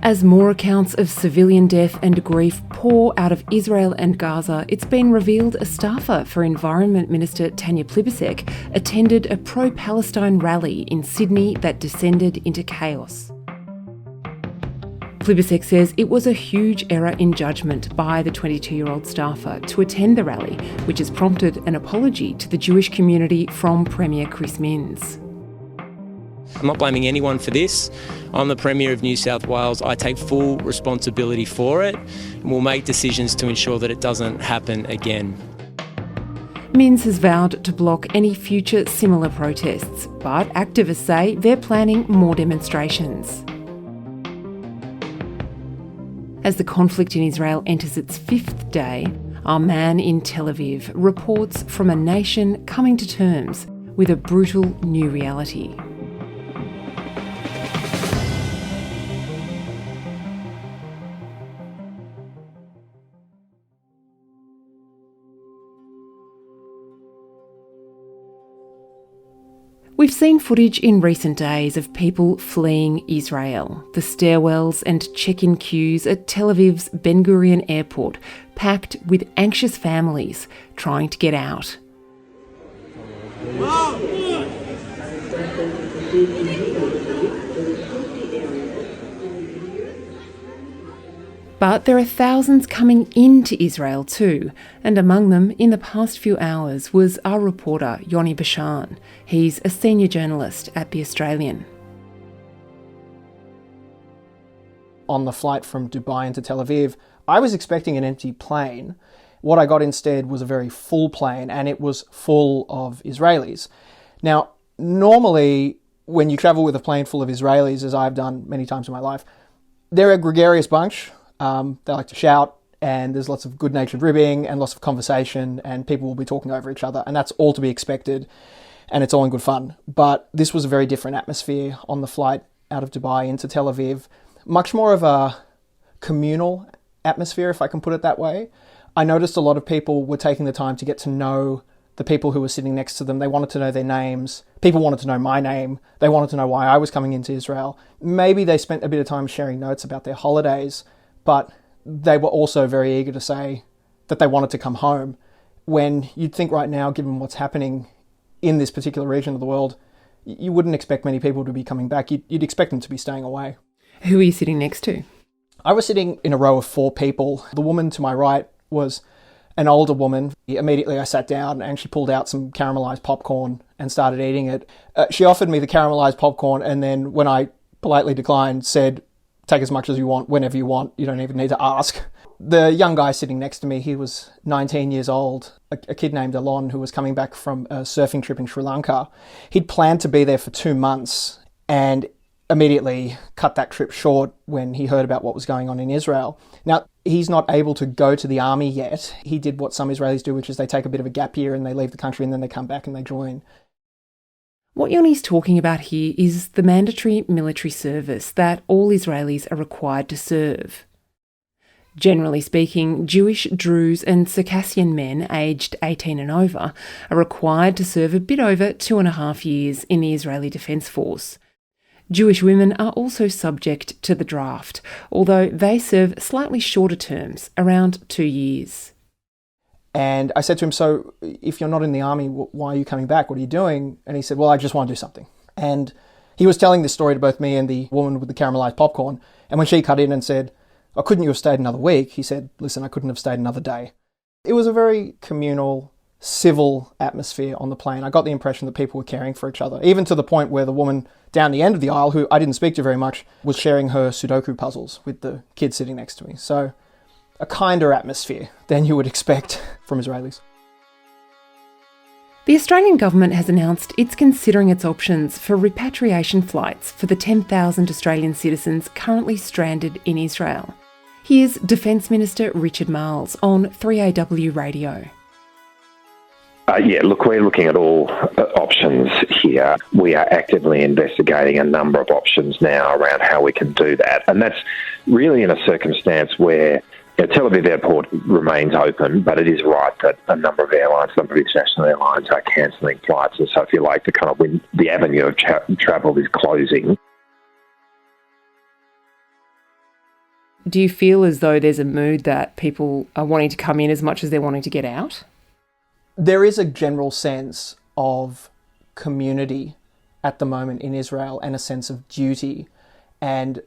As more accounts of civilian death and grief pour out of Israel and Gaza, it's been revealed a staffer for Environment Minister Tanya Plibersek attended a pro-Palestine rally in Sydney that descended into chaos. Plibersek says it was a huge error in judgment by the 22-year-old staffer to attend the rally, which has prompted an apology to the Jewish community from Premier Chris Minns. I'm not blaming anyone for this. I'm the Premier of New South Wales. I take full responsibility for it and will make decisions to ensure that it doesn't happen again. Minns has vowed to block any future similar protests, but activists say they're planning more demonstrations. As the conflict in Israel enters its 5th day, our man in Tel Aviv reports from a nation coming to terms with a brutal new reality. We've seen footage in recent days of people fleeing Israel. The stairwells and check-in queues at Tel Aviv's Ben Gurion airport, packed with anxious families trying to get out. But there are thousands coming into Israel too, and among them in the past few hours was our reporter Yoni Bashan. He's a senior journalist at The Australian. On the flight from Dubai into Tel Aviv, I was expecting an empty plane. What I got instead was a very full plane, and it was full of Israelis. Now, normally when you travel with a plane full of Israelis, as I've done many times in my life, they're a gregarious bunch. They like to shout, and there's lots of good-natured ribbing and lots of conversation, and people will be talking over each other, and that's all to be expected, and it's all in good fun. But this was a very different atmosphere on the flight out of Dubai into Tel Aviv. Much more of a communal atmosphere, if I can put it that way. I noticed a lot of people were taking the time to get to know the people who were sitting next to them. They wanted to know their names. People wanted to know my name. They wanted to know why I was coming into Israel. Maybe they spent a bit of time sharing notes about their holidays, but they were also very eager to say that they wanted to come home, when you'd think right now, given what's happening in this particular region of the world, you wouldn't expect many people to be coming back. You'd expect them to be staying away. Who are you sitting next to? I was sitting in a row of 4 people. The woman to my right was an older woman. Immediately I sat down and she pulled out some caramelised popcorn and started eating it. She offered me the caramelised popcorn, and then when I politely declined, said, "Take as much as you want, whenever you want. You don't even need to ask." The young guy sitting next to me, he was 19 years old, a kid named Alon, who was coming back from a surfing trip in Sri Lanka. He'd planned to be there for 2 months and immediately cut that trip short when he heard about what was going on in Israel. Now, he's not able to go to the army yet. He did what some Israelis do, which is they take a bit of a gap year and they leave the country and then they come back and they join. What Yoni's talking about here is the mandatory military service that all Israelis are required to serve. Generally speaking, Jewish, Druze and Circassian men aged 18 and over are required to serve a bit over 2.5 years in the Israeli Defence Force. Jewish women are also subject to the draft, although they serve slightly shorter terms, around 2 years. And I said to him, "So if you're not in the army, why are you coming back? What are you doing?" And he said, "Well, I just want to do something." And he was telling this story to both me and the woman with the caramelised popcorn. And when she cut in and said, "Oh, couldn't you have stayed another week?" he said, "Listen, I couldn't have stayed another day." It was a very communal, civil atmosphere on the plane. I got the impression that people were caring for each other, even to the point where the woman down the end of the aisle, who I didn't speak to very much, was sharing her Sudoku puzzles with the kid sitting next to me. So a kinder atmosphere than you would expect from Israelis. The Australian government has announced it's considering its options for repatriation flights for the 10,000 Australian citizens currently stranded in Israel. Here's Defence Minister Richard Marles on 3AW Radio. Look, we're looking at all options here. We are actively investigating a number of options now around how we can do that. And that's really in a circumstance where Tel Aviv Airport remains open, but it is right that a number of international airlines are cancelling flights. And so if you like, the avenue of travel is closing. Do you feel as though there's a mood that people are wanting to come in as much as they're wanting to get out? There is a general sense of community at the moment in Israel and a sense of duty. And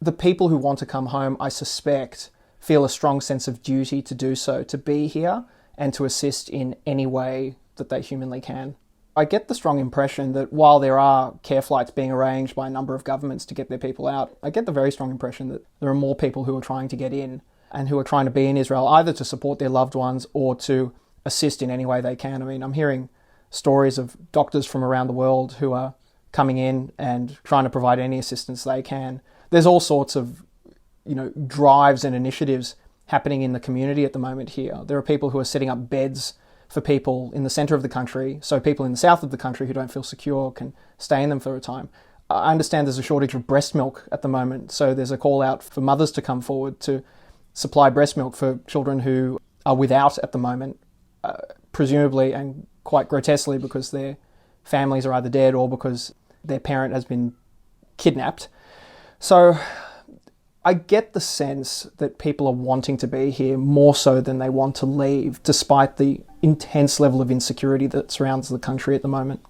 the people who want to come home, I suspect, feel a strong sense of duty to do so, to be here and to assist in any way that they humanly can. I get the strong impression that while there are care flights being arranged by a number of governments to get their people out, I get the very strong impression that there are more people who are trying to get in and who are trying to be in Israel, either to support their loved ones or to assist in any way they can. I mean, I'm hearing stories of doctors from around the world who are coming in and trying to provide any assistance they can. There's all sorts of, drives and initiatives happening in the community at the moment here. There are people who are setting up beds for people in the centre of the country, so people in the south of the country who don't feel secure can stay in them for a time. I understand there's a shortage of breast milk at the moment, so there's a call out for mothers to come forward to supply breast milk for children who are without at the moment, presumably and quite grotesquely because their families are either dead or because their parent has been kidnapped. So I get the sense that people are wanting to be here more so than they want to leave, despite the intense level of insecurity that surrounds the country at the moment.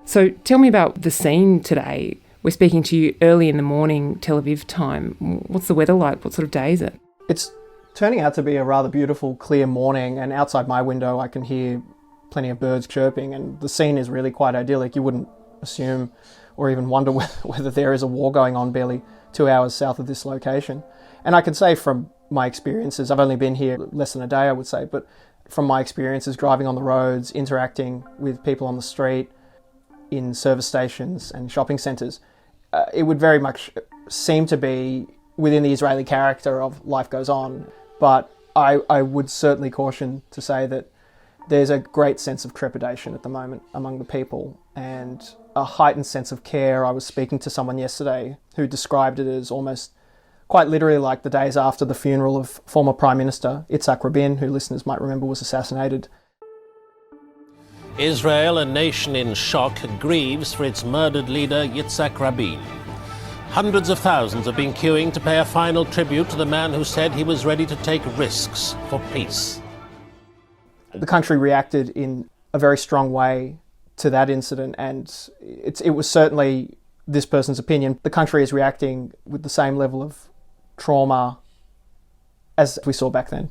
So tell me about the scene today. We're speaking to you early in the morning, Tel Aviv time. What's the weather like? What sort of day is it? It's turning out to be a rather beautiful, clear morning, and outside my window I can hear plenty of birds chirping, and the scene is really quite idyllic. You wouldn't assume or even wonder whether there is a war going on barely 2 hours south of this location. And I can say from my experiences, I've only been here less than a day, I would say, but from my experiences driving on the roads, interacting with people on the street, in service stations and shopping centres, it would very much seem to be within the Israeli character of life goes on. But I would certainly caution to say that there's a great sense of trepidation at the moment among the people and a heightened sense of care. I was speaking to someone yesterday who described it as almost quite literally like the days after the funeral of former Prime Minister Yitzhak Rabin, who listeners might remember was assassinated. Israel, a nation in shock, grieves for its murdered leader Yitzhak Rabin. Hundreds of thousands have been queuing to pay a final tribute to the man who said he was ready to take risks for peace. The country reacted in a very strong way to that incident, and it was certainly this person's opinion. The country is reacting with the same level of trauma as we saw back then.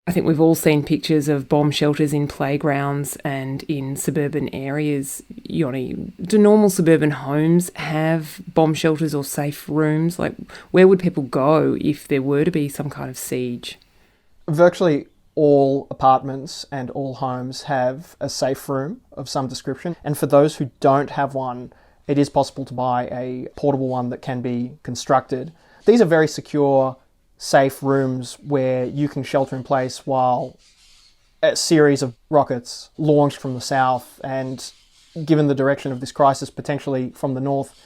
I think we've all seen pictures of bomb shelters in playgrounds and in suburban areas. Yoni, do normal suburban homes have bomb shelters or safe rooms? Like, where would people go if there were to be some kind of siege? Virtually all apartments and all homes have a safe room of some description. And for those who don't have one, it is possible to buy a portable one that can be constructed. These are very secure, safe rooms where you can shelter in place while a series of rockets launched from the south and, given the direction of this crisis, potentially from the north,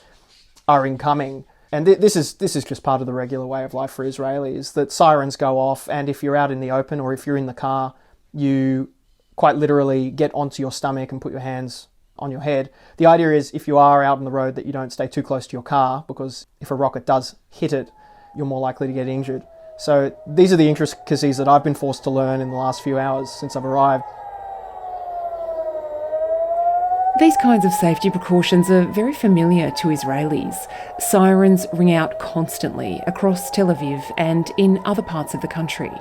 are incoming. And this is just part of the regular way of life for Israelis, that sirens go off, and if you're out in the open or if you're in the car, you quite literally get onto your stomach and put your hands on your head. The idea is, if you are out on the road, that you don't stay too close to your car, because if a rocket does hit it, you're more likely to get injured. So these are the intricacies that I've been forced to learn in the last few hours since I've arrived. These kinds of safety precautions are very familiar to Israelis. Sirens ring out constantly across Tel Aviv and in other parts of the country.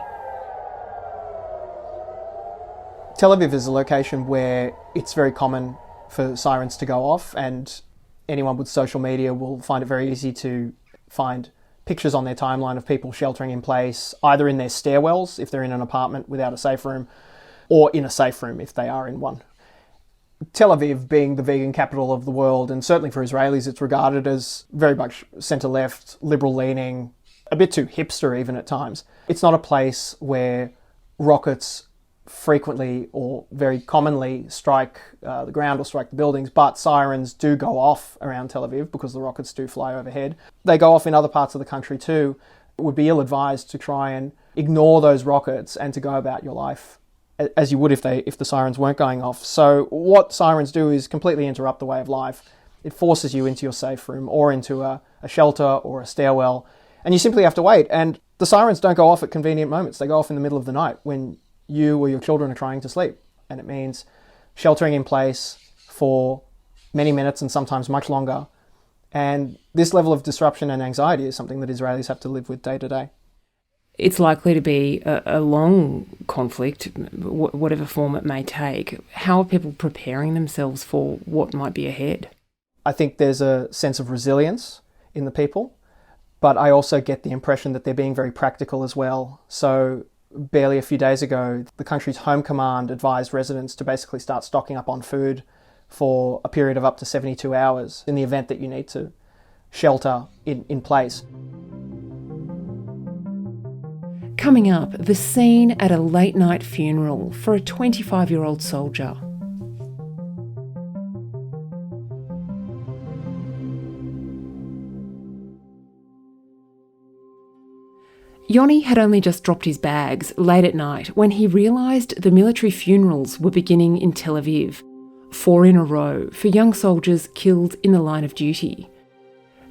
Tel Aviv is a location where it's very common for sirens to go off, and anyone with social media will find it very easy to find pictures on their timeline of people sheltering in place, either in their stairwells if they're in an apartment without a safe room, or in a safe room if they are in one. Tel Aviv, being the vegan capital of the world, and certainly for Israelis, it's regarded as very much centre-left, liberal-leaning, a bit too hipster even at times. It's not a place where rockets frequently or very commonly strike the ground or strike the buildings, but sirens do go off around Tel Aviv because the rockets do fly overhead. They go off in other parts of the country too. It would be ill-advised to try and ignore those rockets and to go about your life as you would if the sirens weren't going off. So what sirens do is completely interrupt the way of life It forces you into your safe room or into a shelter or a stairwell, and you simply have to wait. And the sirens don't go off at convenient moments. They go off in the middle of the night when you or your children are trying to sleep. And it means sheltering in place for many minutes and sometimes much longer. And this level of disruption and anxiety is something that Israelis have to live with day to day. It's likely to be a long conflict, whatever form it may take. How are people preparing themselves for what might be ahead? I think there's a sense of resilience in the people, but I also get the impression that they're being very practical as well. So barely a few days ago, the country's Home Command advised residents to basically start stocking up on food for a period of up to 72 hours in the event that you need to shelter in place. Coming up, the scene at a late-night funeral for a 25-year-old soldier. Yoni had only just dropped his bags late at night when he realised the military funerals were beginning in Tel Aviv, 4 in a row for young soldiers killed in the line of duty.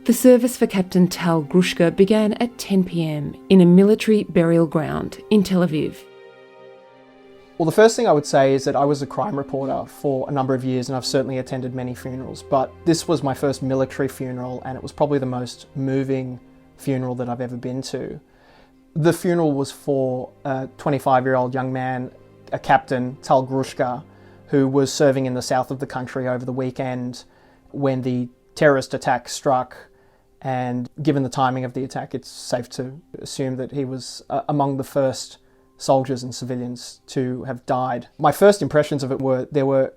The service for Captain Tal Grushka began at 10 p.m. in a military burial ground in Tel Aviv. Well, the first thing I would say is that I was a crime reporter for a number of years, and I've certainly attended many funerals, but this was my first military funeral, and it was probably the most moving funeral that I've ever been to. The funeral was for a 25-year-old young man, a captain, Tal Grushka, who was serving in the south of the country over the weekend when the terrorist attack struck. And given the timing of the attack, it's safe to assume that he was among the first soldiers and civilians to have died. My first impressions of it were there were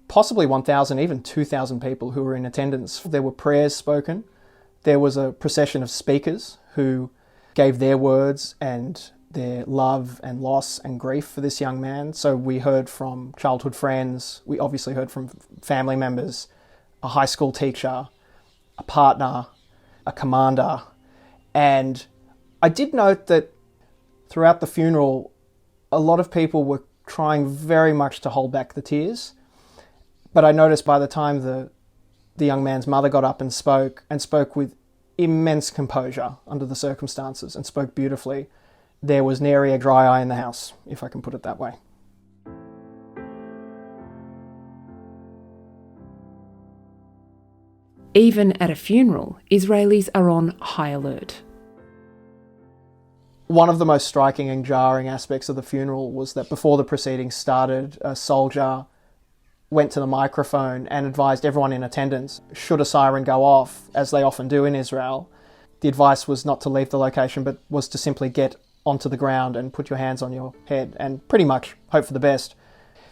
possibly 1,000, even 2,000 people who were in attendance. There were prayers spoken. There was a procession of speakers who gave their words and their love and loss and grief for this young man. So we heard from childhood friends. We obviously heard from family members, a high school teacher, a partner, a commander. And I did note that throughout the funeral, a lot of people were trying very much to hold back the tears. But I noticed by the time the young man's mother got up and spoke with immense composure under the circumstances and spoke beautifully, there was nary a dry eye in the house, if I can put it that way. Even at a funeral, Israelis are on high alert. One of the most striking and jarring aspects of the funeral was that before the proceedings started, a soldier went to the microphone and advised everyone in attendance, should a siren go off, as they often do in Israel, the advice was not to leave the location, but was to simply get onto the ground and put your hands on your head and pretty much hope for the best.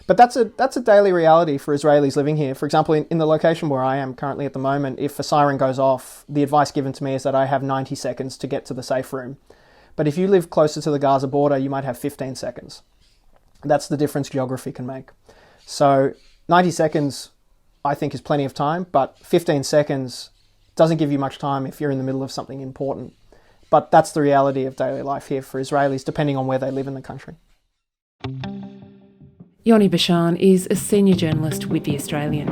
But that's a daily reality for Israelis living here. For example, in the location where I am currently at the moment, if a siren goes off, the advice given to me is that I have 90 seconds to get to the safe room. But if you live closer to the Gaza border, you might have 15 seconds. That's the difference geography can make. So 90 seconds, I think, is plenty of time, but 15 seconds doesn't give you much time if you're in the middle of something important. But that's the reality of daily life here for Israelis, depending on where they live in the country. Yoni Bashan is a senior journalist with The Australian.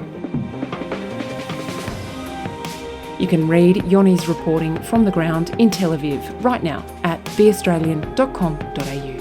You can read Yoni's reporting from the ground in Tel Aviv right now at theaustralian.com.au.